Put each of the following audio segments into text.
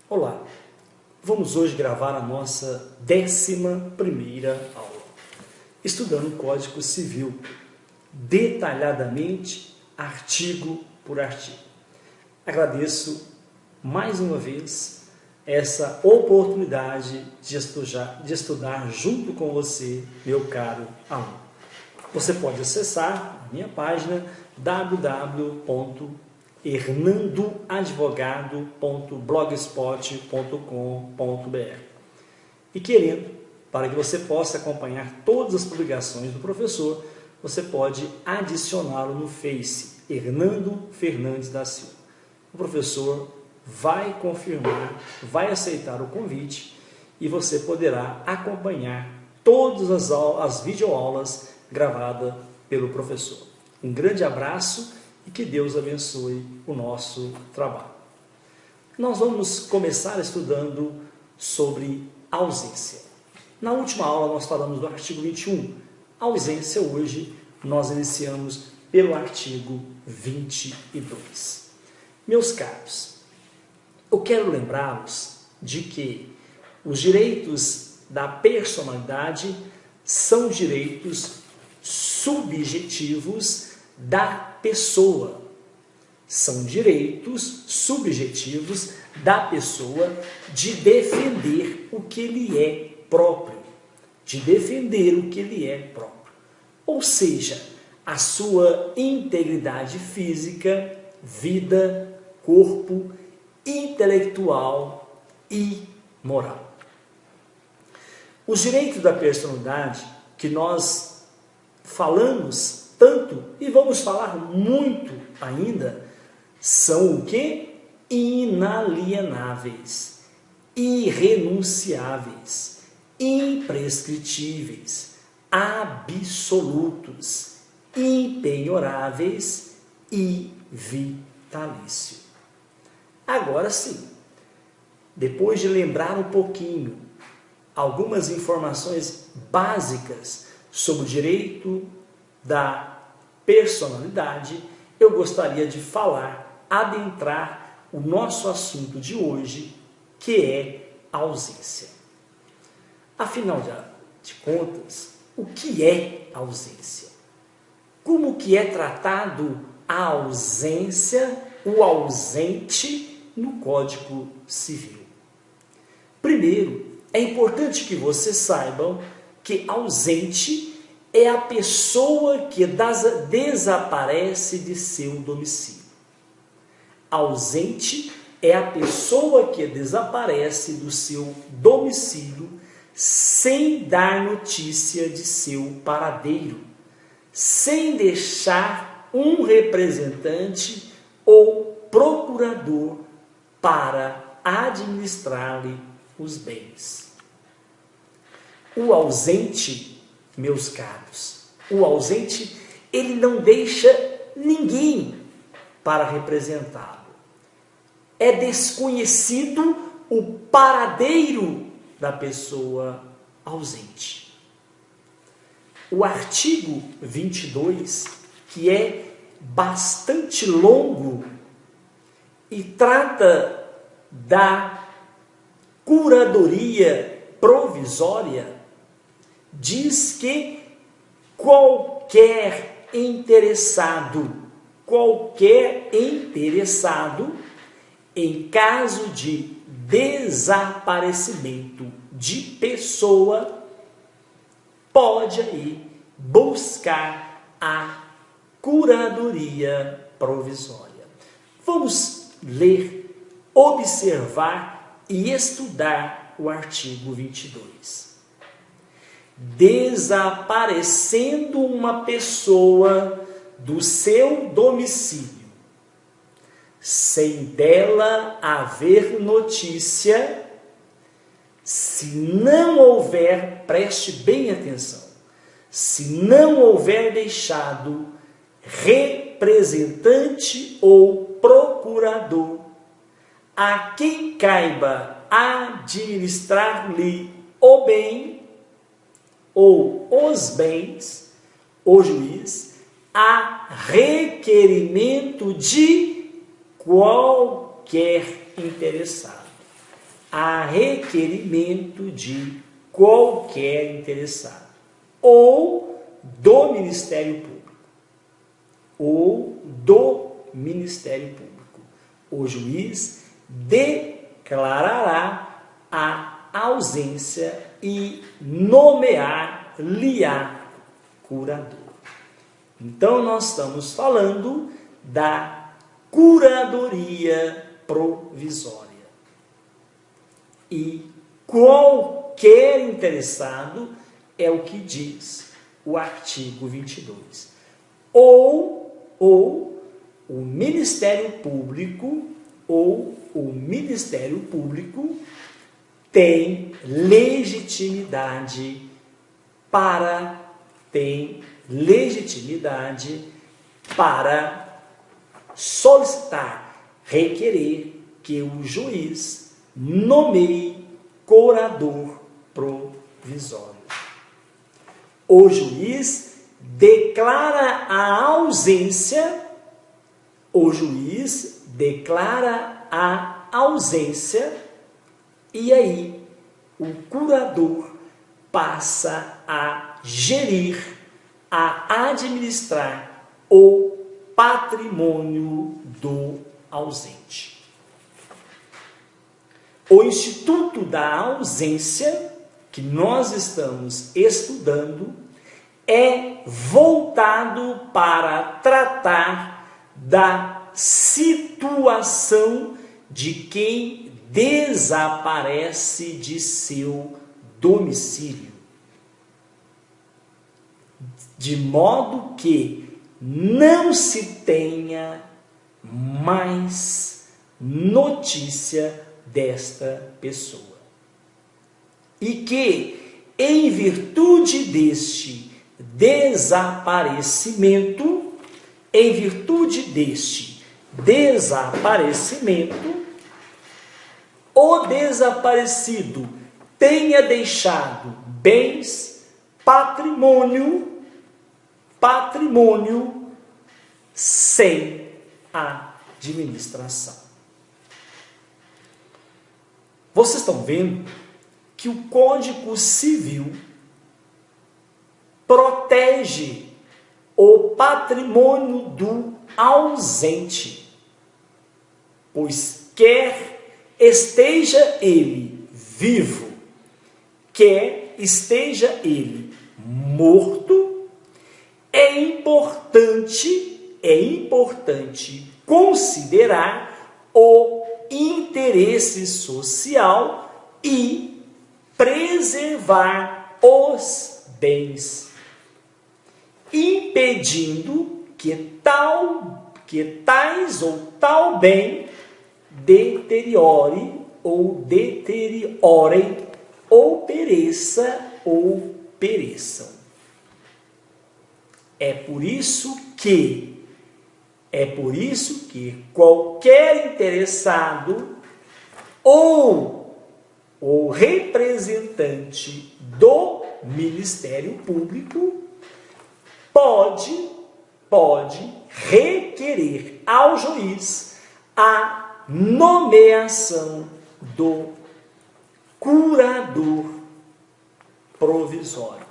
Olá, vamos hoje gravar a nossa 11ª aula, estudando o Código Civil, detalhadamente, artigo por artigo. Agradeço mais uma vez essa oportunidade de estudar junto com você, meu caro aluno. Você pode acessar a minha página www.hernandoadvogado.blogspot.com.br e querendo, para que você possa acompanhar todas as publicações do professor, você pode adicioná-lo no Face, Hernando Fernandes da Silva. O professor vai confirmar, vai aceitar o convite e você poderá acompanhar todas as videoaulas gravadas pelo professor. Um grande abraço e que Deus abençoe o nosso trabalho. Nós vamos começar estudando sobre ausência. Na última aula nós falamos do artigo 21. Ausência, hoje nós iniciamos pelo artigo 22. Meus caros, eu quero lembrá-los de que os direitos da personalidade são direitos subjetivos da pessoa. São direitos subjetivos da pessoa de defender o que lhe é próprio. De defender o que lhe é próprio. Ou seja, a sua integridade física, vida, corpo, intelectual e moral. Os direitos da personalidade que nós falamos tanto e vamos falar muito ainda são o que? Inalienáveis, irrenunciáveis, imprescritíveis, absolutos, impenhoráveis e vitalício. Agora sim, depois de lembrar um pouquinho algumas informações básicas sobre o direito da personalidade, eu gostaria de adentrar o nosso assunto de hoje, que é a ausência. Afinal de contas, o que é ausência? Como que é tratado a ausência, o ausente, no Código Civil? Primeiro, é importante que vocês saibam que ausente é a pessoa que desaparece de seu domicílio. Ausente é a pessoa que desaparece do seu domicílio sem dar notícia de seu paradeiro, sem deixar um representante ou procurador para administrar-lhe os bens. O ausente, meus caros, o ausente, ele não deixa ninguém para representá-lo. É desconhecido o paradeiro da pessoa ausente. O artigo 22, que é bastante longo e trata da curadoria provisória, diz que qualquer interessado, em caso de desaparecimento de pessoa, pode aí buscar a curadoria provisória. Vamos ler, observar e estudar o artigo 22. Desaparecendo uma pessoa do seu domicílio, sem dela haver notícia, se não houver, preste bem atenção, se não houver deixado representante ou procurador a quem caiba administrar-lhe o bem ou os bens, o juiz, a requerimento de qualquer interessado. a requerimento de qualquer interessado, ou do Ministério Público, o juiz declarará a ausência e nomear-lhe-á curador. Então, nós estamos falando da curadoria provisória. E qualquer interessado é o que diz o artigo 22. Ou o Ministério Público tem legitimidade para solicitar, requerer que o juiz nomeie curador provisório. O juiz declara a ausência, e aí o curador passa a gerir, a administrar o patrimônio do ausente. O Instituto da Ausência, que nós estamos estudando, é voltado para tratar da situação de quem desaparece de seu domicílio, de modo que não se tenha mais notícia desta pessoa. E que, em virtude deste desaparecimento, o desaparecido tenha deixado bens, patrimônio sem administração. Vocês estão vendo que o Código Civil protege o patrimônio do ausente, pois quer esteja ele vivo, quer esteja ele morto, é importante considerar o interesse social e preservar os bens, impedindo que tais ou tal bem deteriorem ou pereçam. É por isso que qualquer interessado ou o representante do Ministério Público pode requerer ao juiz a nomeação do curador provisório.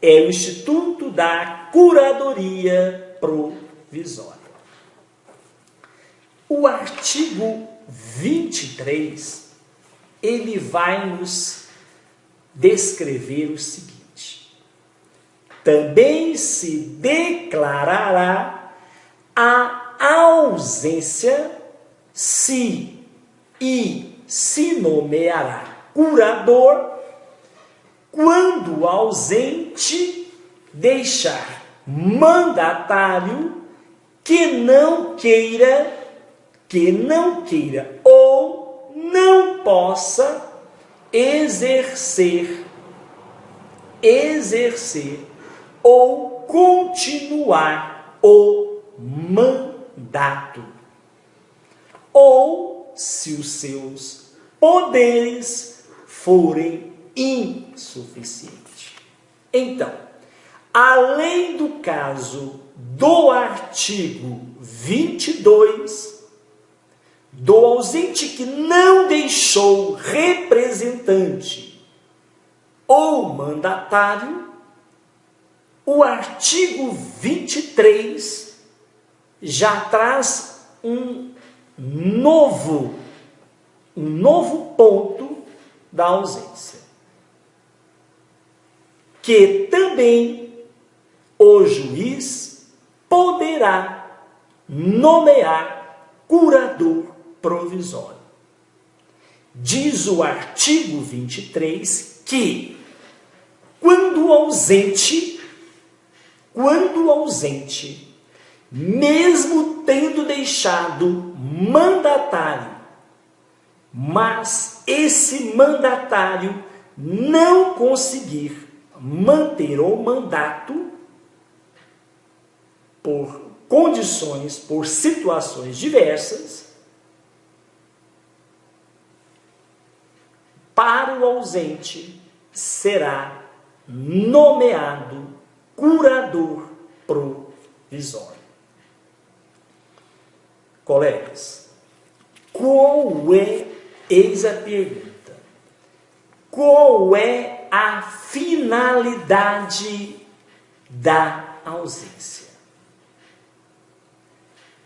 É o Instituto da Curadoria Provisória. O artigo 23, ele vai nos descrever o seguinte: também se declarará a ausência se nomeará curador quando o ausente deixar mandatário que não queira ou não possa exercer ou continuar o mandato, ou se os seus poderes forem insuficientes. Então, além do caso do artigo 22, do ausente que não deixou representante ou mandatário, o artigo 23 já traz um novo ponto da ausência, que também o juiz poderá nomear curador provisório. Diz o artigo 23 que, quando ausente, mesmo tendo deixado mandatário, mas esse mandatário não conseguir manter o mandato por condições, por situações diversas, para o ausente será nomeado curador provisório. Colegas, eis a pergunta, qual é a finalidade da ausência?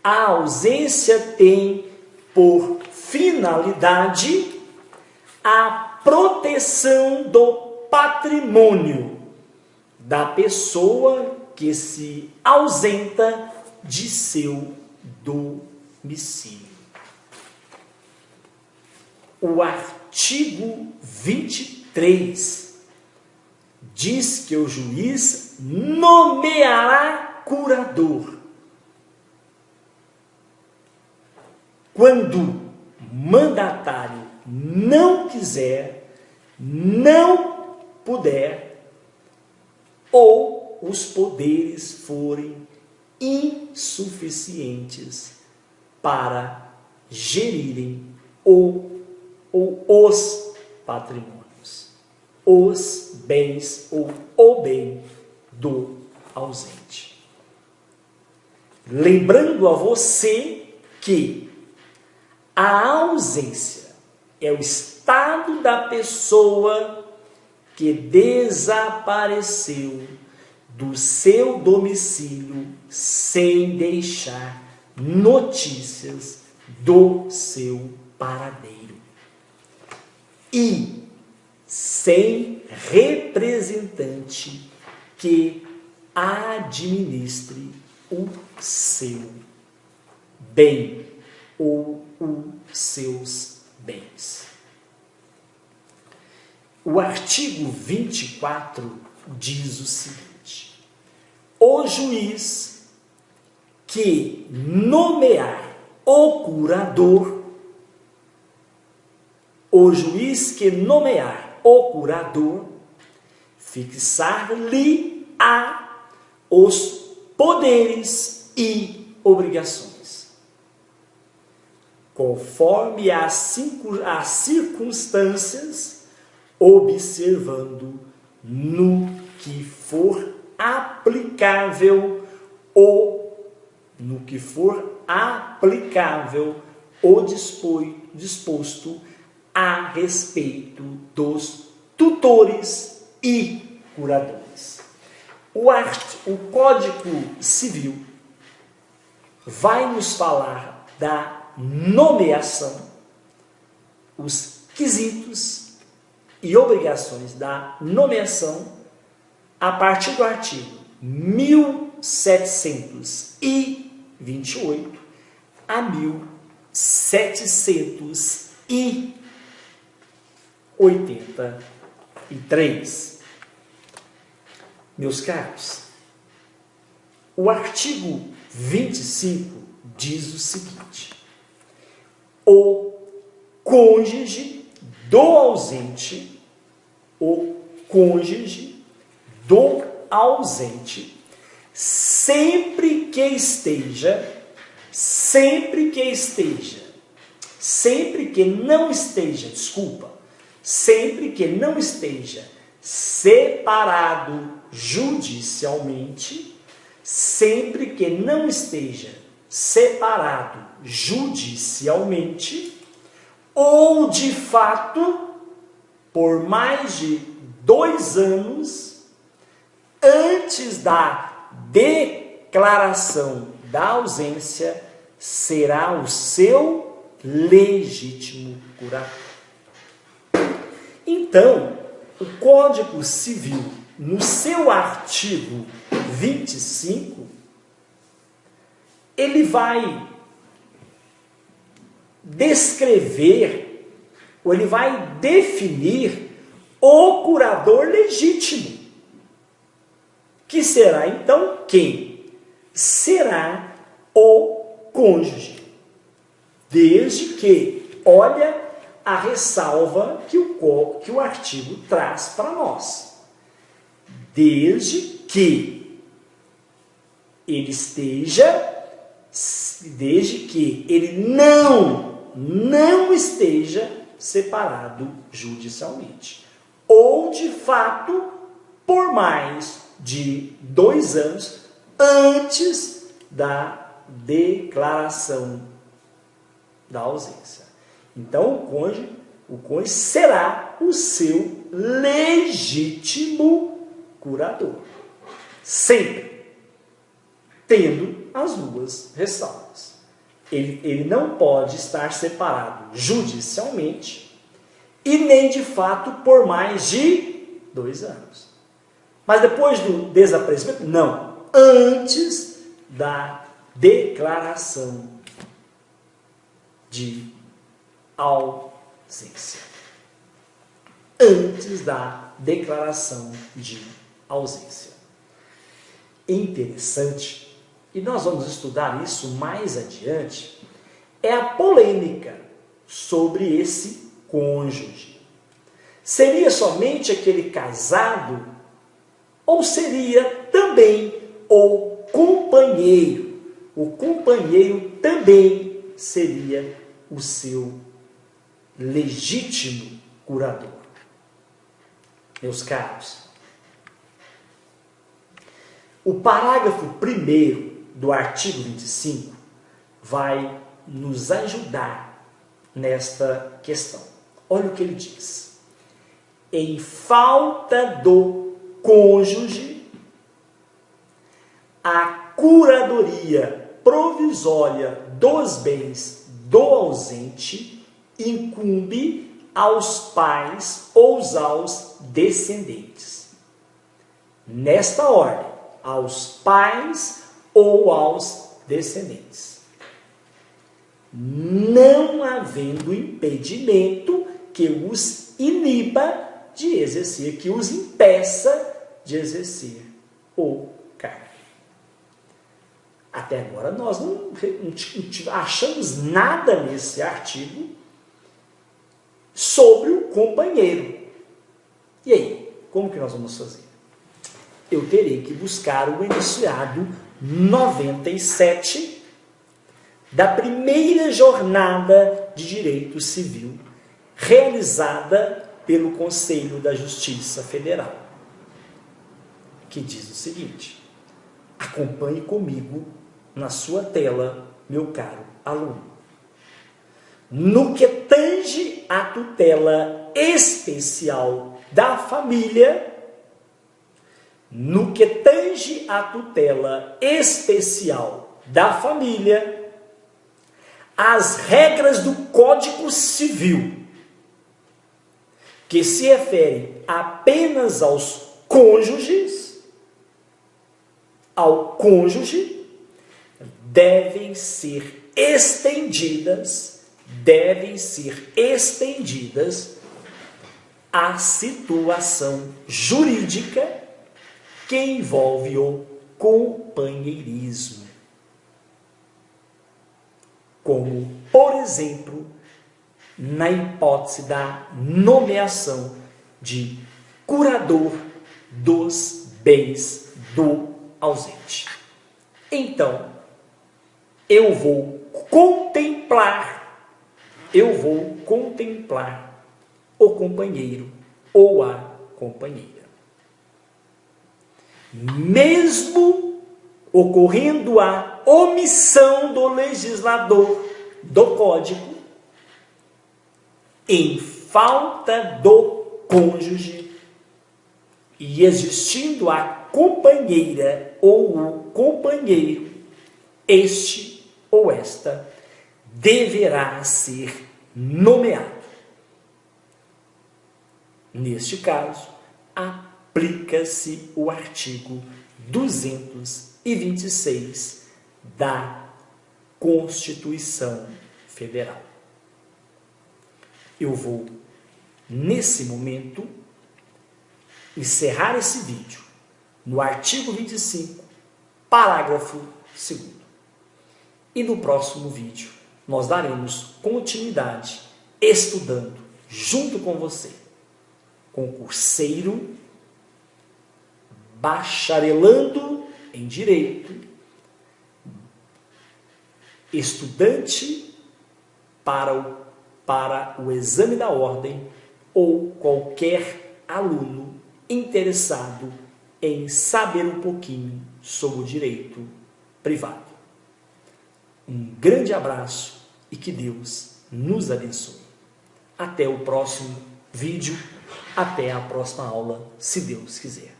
A ausência tem por finalidade a proteção do patrimônio da pessoa que se ausenta de seu domicílio. O artigo 23 diz que o juiz nomeará curador quando mandatário não quiser, não puder, ou os poderes forem insuficientes para gerirem os patrimônios, os bens ou o bem do ausente. Lembrando a você que a ausência é o estado da pessoa que desapareceu do seu domicílio sem deixar notícias do seu paradeiro e sem representante que administre o seu bem ou os seus bens. O artigo 24 diz o seguinte: o juiz que nomear o curador, fixar-lhe-á os poderes e obrigações, conforme as circunstâncias, observando no que for aplicável o disposto a respeito dos tutores e curadores. O Código Civil vai nos falar da nomeação, os quesitos e obrigações da nomeação a partir do artigo 1728 a 1783. Meus caros, o artigo 25 diz o seguinte: o cônjuge do ausente, sempre que não esteja separado judicialmente, sempre que não esteja separado judicialmente ou, de fato, por mais de 2 anos antes da declaração da ausência, será o seu legítimo curador. Então, o Código Civil, no seu artigo 25, ele vai descrever, ou ele vai definir o curador legítimo, que será então quem? Será o cônjuge. Desde que, olha a ressalva que o artigo traz para nós. Desde que ele não esteja separado judicialmente. Ou, de fato, por mais de 2 anos antes da declaração da ausência. Então, o cônjuge será o seu legítimo curador. Sempre tendo as 2 ressalvas. Ele não pode estar separado judicialmente e nem, de fato, por mais de 2 anos. Mas depois do desaparecimento? Não. Antes da declaração de ausência. Antes da declaração de ausência. Interessante, e nós vamos estudar isso mais adiante, é a polêmica sobre esse cônjuge. Seria somente aquele casado ou seria também o companheiro? O companheiro também seria o seu legítimo curador. Meus caros, o parágrafo 1º do artigo 25 vai nos ajudar nesta questão. Olha o que ele diz. Em falta do cônjuge, a curadoria provisória dos bens do ausente incumbe aos pais ou aos descendentes. Nesta ordem, aos pais ou aos descendentes. Não havendo impedimento que os iniba de exercer, que os impeça de exercer o cargo. Até agora nós não achamos nada nesse artigo sobre o companheiro. E aí, como que nós vamos fazer? Eu terei que buscar o enunciado 97 da primeira jornada de direito civil realizada pelo Conselho da Justiça Federal, que diz o seguinte: acompanhe comigo na sua tela, meu caro aluno. No que tange à tutela especial da família, no que tange à tutela especial da família, as regras do Código Civil, que se referem apenas aos cônjuges, ao cônjuge, devem ser estendidas à situação jurídica que envolve o companheirismo. Como, por exemplo, na hipótese da nomeação de curador dos bens do ausente. Então, eu vou contemplar o companheiro ou a companheira. Mesmo ocorrendo a omissão do legislador do Código, em falta do cônjuge e existindo a companheira ou o companheiro, este ou esta deverá ser nomeado. Neste caso, aplica-se o artigo 226 da Constituição Federal. Eu vou, nesse momento, encerrar esse vídeo no artigo 25, parágrafo 2º. E no próximo vídeo, nós daremos continuidade estudando, junto com você, concurseiro, bacharelando em Direito, estudante para o exame da ordem ou qualquer aluno interessado em saber um pouquinho sobre o direito privado. Um grande abraço e que Deus nos abençoe. Até o próximo vídeo, até a próxima aula, se Deus quiser.